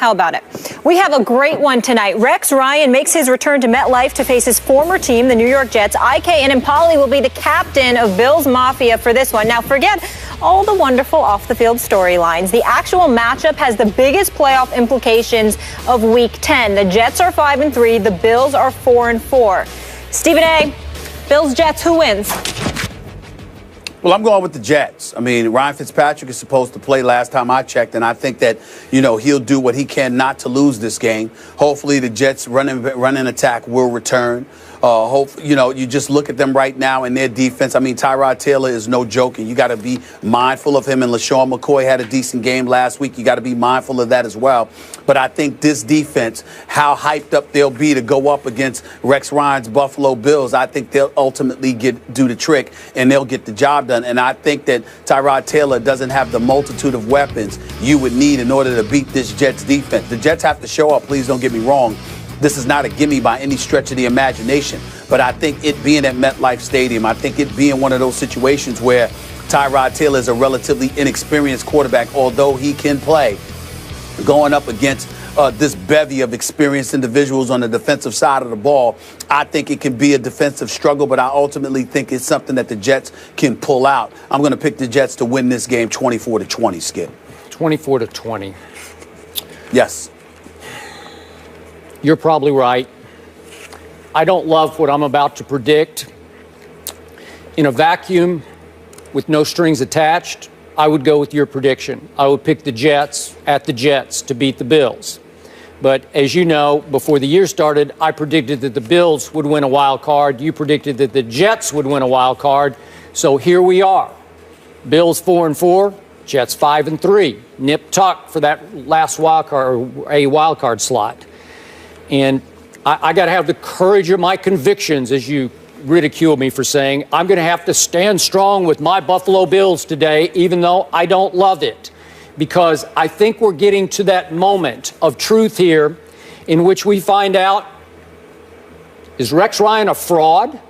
How about it? We have a great one tonight. Rex Ryan makes his return to MetLife to face his former team, the New York Jets. IK and Impali will be the captain of Bills Mafia for this one. Now, forget all the wonderful off-the-field storylines. The actual matchup has the biggest playoff implications of Week 10. The Jets are 5-3. The Bills are 4-4. Stephen A., Bills-Jets, who wins? Well, I'm going with the Jets. I mean, Ryan Fitzpatrick is supposed to play last time I checked, and I think that, he'll do what he can not to lose this game. Hopefully the Jets' running attack will return. You just look at them right now in their defense. I mean, Tyrod Taylor is no joke, and you got to be mindful of him. And LaShawn McCoy had a decent game last week. You got to be mindful of that as well. But I think this defense, how hyped up they'll be to go up against Rex Ryan's Buffalo Bills, I think they'll ultimately do the trick, and they'll get the job done. And I think that Tyrod Taylor doesn't have the multitude of weapons you would need in order to beat this Jets defense. The Jets have to show up, please don't get me wrong. This is not a gimme by any stretch of the imagination. But I think it being at MetLife Stadium, I think it being one of those situations where Tyrod Taylor is a relatively inexperienced quarterback, although he can play, going up against this bevy of experienced individuals on the defensive side of the ball. I think it can be a defensive struggle, but I ultimately think it's something that the Jets can pull out. I'm going to pick the Jets to win this game 24-20, Skip. 24-20. Yes. You're probably right. I don't love what I'm about to predict. In a vacuum with no strings attached, I would go with your prediction. I would pick the Jets at the Jets to beat the Bills. But as you know, before the year started, I predicted that the Bills would win a wild card. You predicted that the Jets would win a wild card. So here we are. Bills 4-4, Jets 5-3. Nip tuck for that last wild card, or a wild card slot. And I got to have the courage of my convictions, as you ridicule me for saying. I'm going to have to stand strong with my Buffalo Bills today, even though I don't love it, because I think we're getting to that moment of truth here in which we find out, is Rex Ryan a fraud?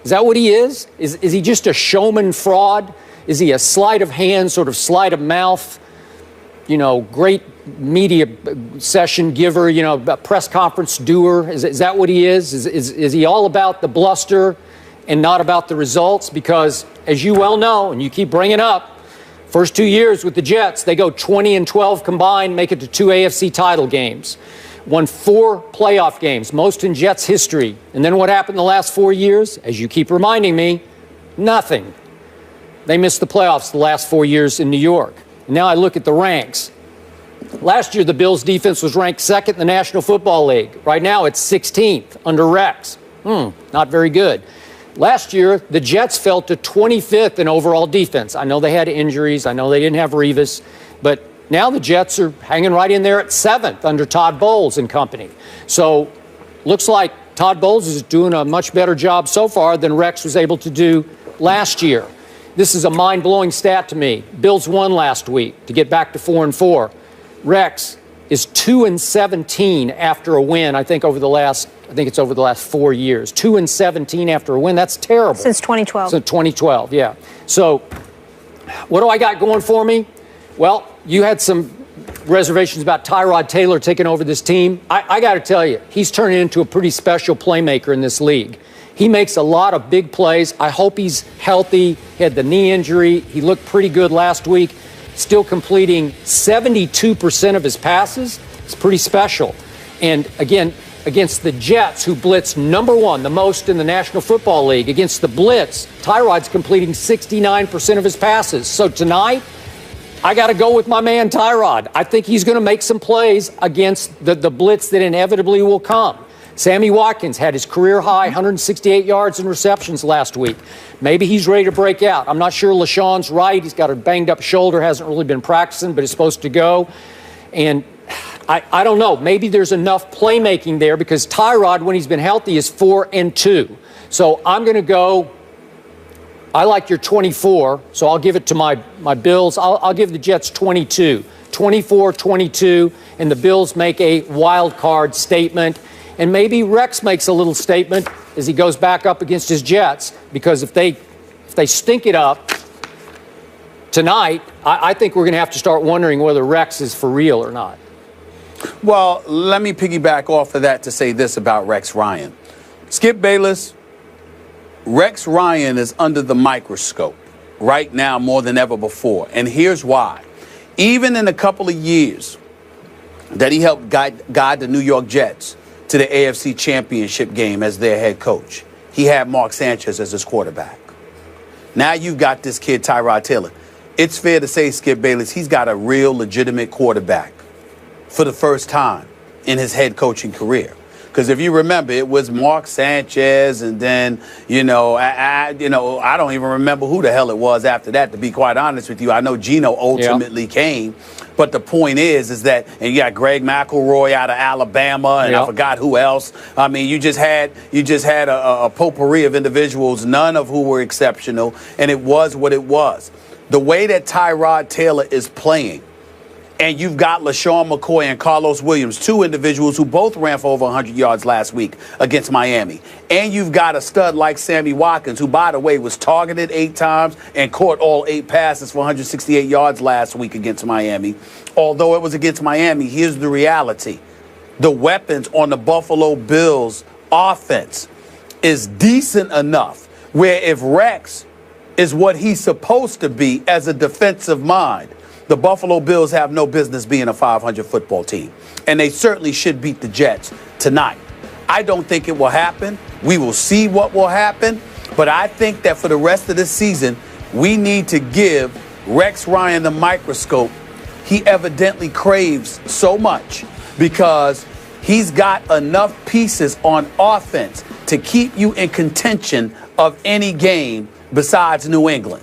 Is that what he is? Is he just a showman fraud? Is he a sleight of hand, sort of sleight of mouth, great media session giver, a press conference doer? Is that what he is? Is he all about the bluster and not about the results? Because as you well know, and you keep bringing up, first 2 years with the Jets, they go 20-12 combined, make it to 2 AFC title games, won 4 playoff games, most in Jets history. And then what happened the last 4 years? As you keep reminding me, nothing. They missed the playoffs the last 4 years in New York. And now I look at the ranks. Last year, the Bills' defense was ranked second in the National Football League. Right now, it's 16th under Rex. Not very good. Last year, the Jets fell to 25th in overall defense. I know they had injuries. I know they didn't have Revis. But now the Jets are hanging right in there at 7th under Todd Bowles and company. So looks like Todd Bowles is doing a much better job so far than Rex was able to do last year. This is a mind-blowing stat to me. Bills won last week to get back to 4-4. Rex is 2-17 after a win. I think it's over the last 4 years. 2-17 after a win. That's terrible. Since 2012. Since 2012, yeah. So what do I got going for me? Well, you had some reservations about Tyrod Taylor taking over this team. I got to tell you, he's turning into a pretty special playmaker in this league. He makes a lot of big plays. I hope he's healthy. He had the knee injury. He looked pretty good last week. Still completing 72% of his passes. It's pretty special. And again, against the Jets, who blitz number 1, the most in the National Football League, against the blitz, Tyrod's completing 69% of his passes. So tonight, I got to go with my man Tyrod. I think he's going to make some plays against the blitz that inevitably will come. Sammy Watkins had his career high 168 yards and receptions last week. Maybe he's ready to break out. I'm not sure LaShawn's right. He's got a banged up shoulder, hasn't really been practicing, but is supposed to go. And I don't know. Maybe there's enough playmaking there because Tyrod, when he's been healthy, is 4-2. So I'm going to go. I like your 24, so I'll give it to my Bills. I'll give the Jets 22. 24-22, and the Bills make a wild card statement. And maybe Rex makes a little statement as he goes back up against his Jets, because if they stink it up tonight, I think we're going to have to start wondering whether Rex is for real or not. Well, let me piggyback off of that to say this about Rex Ryan. Skip Bayless, Rex Ryan is under the microscope right now more than ever before. And here's why. Even in a couple of years that he helped guide the New York Jets to the AFC Championship game as their head coach, he had Mark Sanchez as his quarterback. Now you've got this kid, Tyrod Taylor. It's fair to say, Skip Bayless, he's got a real legitimate quarterback for the first time in his head coaching career. Because if you remember, it was Mark Sanchez, and then, I don't even remember who the hell it was after that, to be quite honest with you. I know Geno ultimately came. But the point is that, and you got Greg McElroy out of Alabama, and I forgot who else. I mean, you just had a potpourri of individuals, none of who were exceptional, and it was what it was. The way that Tyrod Taylor is playing, and you've got LaShawn McCoy and Carlos Williams, two individuals who both ran for over 100 yards last week against Miami. And you've got a stud like Sammy Watkins, who, by the way, was targeted 8 times and caught all 8 passes for 168 yards last week against Miami. Although it was against Miami, here's the reality. The weapons on the Buffalo Bills offense is decent enough where if Rex is what he's supposed to be as a defensive mind, the Buffalo Bills have no business being a 500 football team. And they certainly should beat the Jets tonight. I don't think it will happen. We will see what will happen. But I think that for the rest of the season, we need to give Rex Ryan the microscope he evidently craves so much, because he's got enough pieces on offense to keep you in contention of any game besides New England.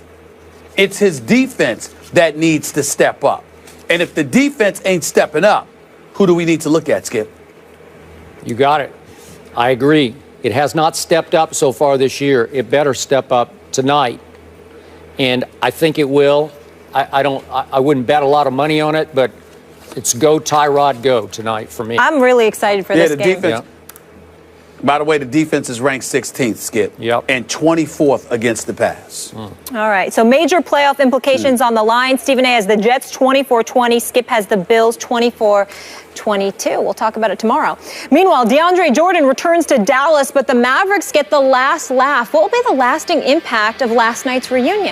It's his defense that needs to step up. And if the defense ain't stepping up, who do we need to look at, Skip? You got it. I agree. It has not stepped up so far this year. It better step up tonight. And I think it will. I wouldn't bet a lot of money on it, but it's go Tyrod go tonight for me. I'm really excited for this game. Defense. By the way, the defense is ranked 16th, Skip, and 24th against the pass. All right, so major playoff implications on the line. Stephen A. has the Jets 24-20. Skip has the Bills 24-22. We'll talk about it tomorrow. Meanwhile, DeAndre Jordan returns to Dallas, but the Mavericks get the last laugh. What will be the lasting impact of last night's reunion?